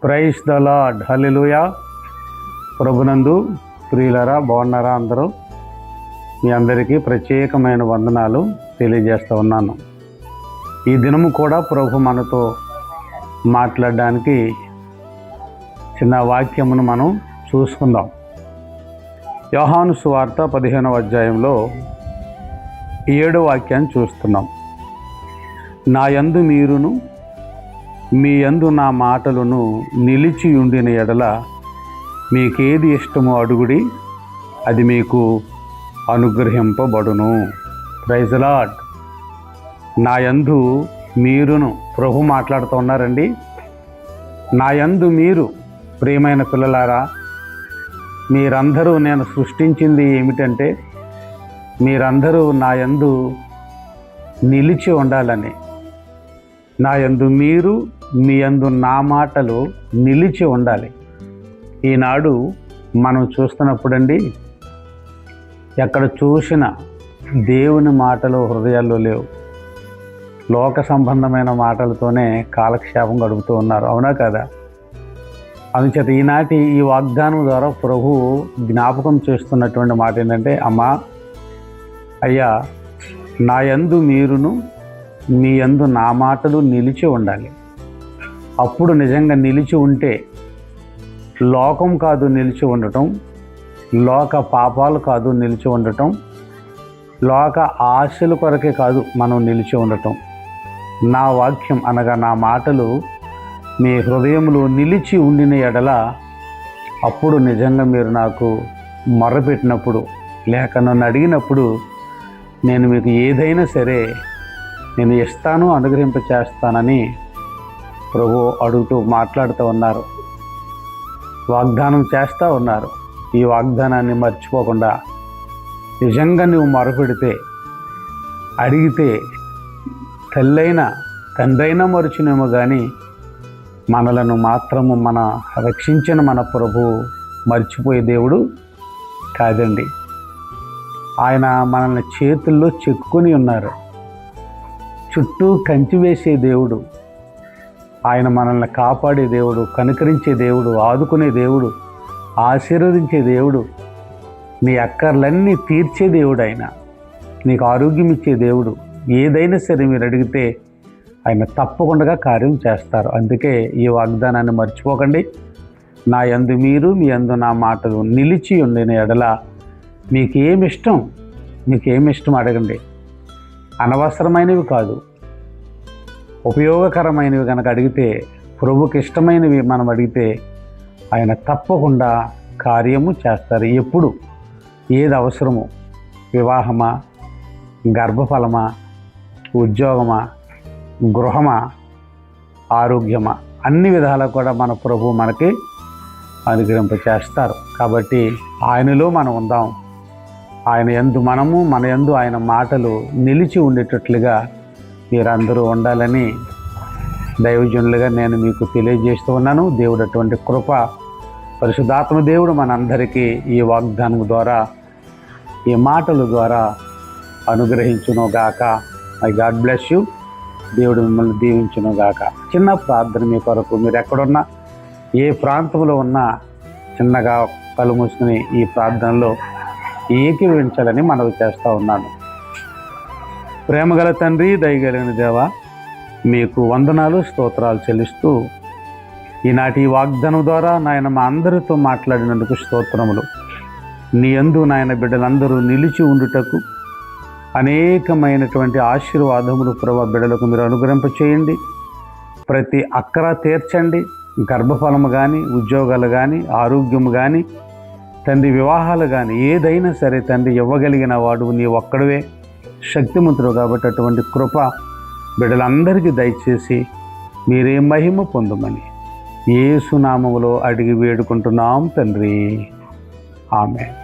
Praise the lord. హల్లెలూయా. ప్రభునందు ప్రియులరా, బాగున్నారా అందరూ? మీ అందరికీ ప్రత్యేకమైన వందనాలు తెలియజేస్తూ ఉన్నాను. ఈ దినము కూడా ప్రభు మనతో మాట్లాడడానికి చిన్న వాక్యమును మనం చూసుకుందాం. యోహాను సువార్త 15వ అధ్యాయంలో 7వ వాక్యాన్ని చూస్తున్నాం. నా యందు మీరును మీ యందు నా మాటలను నిలిచి ఉండిన ఎడల మీకేది ఇష్టమో అడుగుడి, అది మీకు అనుగ్రహింపబడును. Praise lord. నా యందు మీరును, ప్రభు మాట్లాడుతూ ఉన్నారండి. నా యందు మీరు, ప్రియమైన పిల్లలారా, మీరందరూ, నేను సృష్టించింది ఏమిటంటే మీరందరూ నా యందు నిలిచి ఉండాలని. నా యందు మీరు, మీ యందు నా మాటలు నిలిచి ఉండాలి. ఈనాడు మనం చూస్తున్నప్పుడండి, ఎక్కడ చూసినా దేవుని మాటలు హృదయాల్లో లేవు. లోక సంబంధమైన మాటలతోనే కాలక్షేపం గడుపుతూ ఉన్నారు. అవునా కదా? అందుచేత ఈనాటి ఈ వాగ్దానం ద్వారా ప్రభు జ్ఞాపకం చేస్తున్నటువంటి మాట ఏంటంటే, అమ్మా, అయ్యా, నా యందు మీరును మీ యందు నా మాటలు నిలిచి ఉండాలి. అప్పుడు నిజంగా నిలిచి ఉంటే, లోకం కాదు నిలిచి ఉండటం, లోక పాపాలు కాదు నిలిచి ఉండటం, లోక ఆశల కొరకే కాదు మనం నిలిచి ఉండటం. నా వాక్యం అనగా నా మాటలు మీ హృదయంలో నిలిచి ఉండిన ఎడల, అప్పుడు నిజంగా మీరు నాకు మొర్రపెట్టినప్పుడు, లేక నన్ను అడిగినప్పుడు నేను మీకు ఏదైనా సరే నేను ఇస్తాను, అనుగ్రహింప చేస్తానని ప్రభు అడుగుతూ మాట్లాడుతూ ఉన్నారు, వాగ్దానం చేస్తూ ఉన్నారు. ఈ వాగ్దానాన్ని మర్చిపోకుండా నిజంగా నువ్వు మొరపెడితే, అడిగితే, తల్లైనా తండ్రైనా మరుచునేమో కానీ మనలను మాత్రము రక్షించిన మన ప్రభు మర్చిపోయే దేవుడు కాదండి. ఆయన మనల్ని చేతుల్లో చెక్కుని ఉన్నారు. చుట్టూ కంచి వేసే దేవుడు ఆయన, మనల్ని కాపాడే దేవుడు, కనుకరించే దేవుడు, ఆదుకునే దేవుడు, ఆశీర్వదించే దేవుడు, నీ అక్కర్లన్నీ తీర్చే దేవుడు ఆయన, నీకు ఆరోగ్యం ఇచ్చే దేవుడు. ఏదైనా సరే మీరు అడిగితే ఆయన తప్పకుండా కార్యం చేస్తారు. అందుకే ఈ వాగ్దానాన్ని మర్చిపోకండి. నా యందు మీరు, మీ యందు నా మాటలు నిలిచి ఉండిన ఎడల మీకేమిష్టం అడగండి. అనవసరమైనవి కాదు, ఉపయోగకరమైనవి కనుక అడిగితే, ప్రభుకి ఇష్టమైనవి మనం అడిగితే ఆయన తప్పకుండా కార్యము చేస్తారు. ఎప్పుడు ఏది అవసరమో, వివాహమా, గర్భఫలమా, ఉద్యోగమా, గృహమా, ఆరోగ్యమా, అన్ని విధాలా కూడా మన ప్రభు మనకి అనుగ్రహింప చేస్తారు. కాబట్టి ఆయనలో మనం ఉందాం. ఆయన యందు మనము, మన యందు ఆయన మాటలు నిలిచి ఉండేటట్లుగా మీరందరూ ఉండాలని దైవజనులుగా నేను మీకు తెలియజేస్తూ ఉన్నాను. దేవుడు అటువంటి కృప, పరిశుద్ధాత్మ దేవుడు మనందరికీ ఈ వాగ్దానం ద్వారా, ఈ మాటల ద్వారా అనుగ్రహించునుగాక. May God bless you. దేవుడు మిమ్మల్ని దీవించునుగాక. చిన్న ప్రార్థన మీ కొరకు, మీరు ఎక్కడున్నా, ఏ ప్రాంతంలో ఉన్నా, చిన్నగా కళ్ళు మూసుకుని ఈ ప్రార్థనలో ఏకీభవించాలని మనవి చేస్తూ ఉన్నాను. ప్రేమగల తండ్రి, దయగలిగిన దేవా, మీకు వందనాలు, స్తోత్రాలు చెల్లిస్తూ ఈనాటి వాగ్దానం ద్వారా నాయన మా అందరితో మాట్లాడినందుకు స్తోత్రములు. నీ యందు నాయన బిడ్డలందరూ నిలిచి ఉండుటకు అనేకమైనటువంటి ఆశీర్వాదములు ప్రభు బిడ్డలకు మీరు అనుగ్రహింప చేయండి. ప్రతి అక్కర తీర్చండి. గర్భఫలము కానీ, ఉద్యోగాలు కానీ, ఆరోగ్యము కానీ, తండ్రి వివాహాలు కానీ, ఏదైనా సరే తండ్రి ఇవ్వగలిగిన వాడు నీ ఒక్కడవే, శక్తిమంతుడు. కాబట్టి అటువంటి కృప బిడ్డలందరికీ దయచేసి మీరే మహిమ పొందమని యేసు నామములో అడిగి వేడుకుంటున్నాం తండ్రి. ఆమేన్.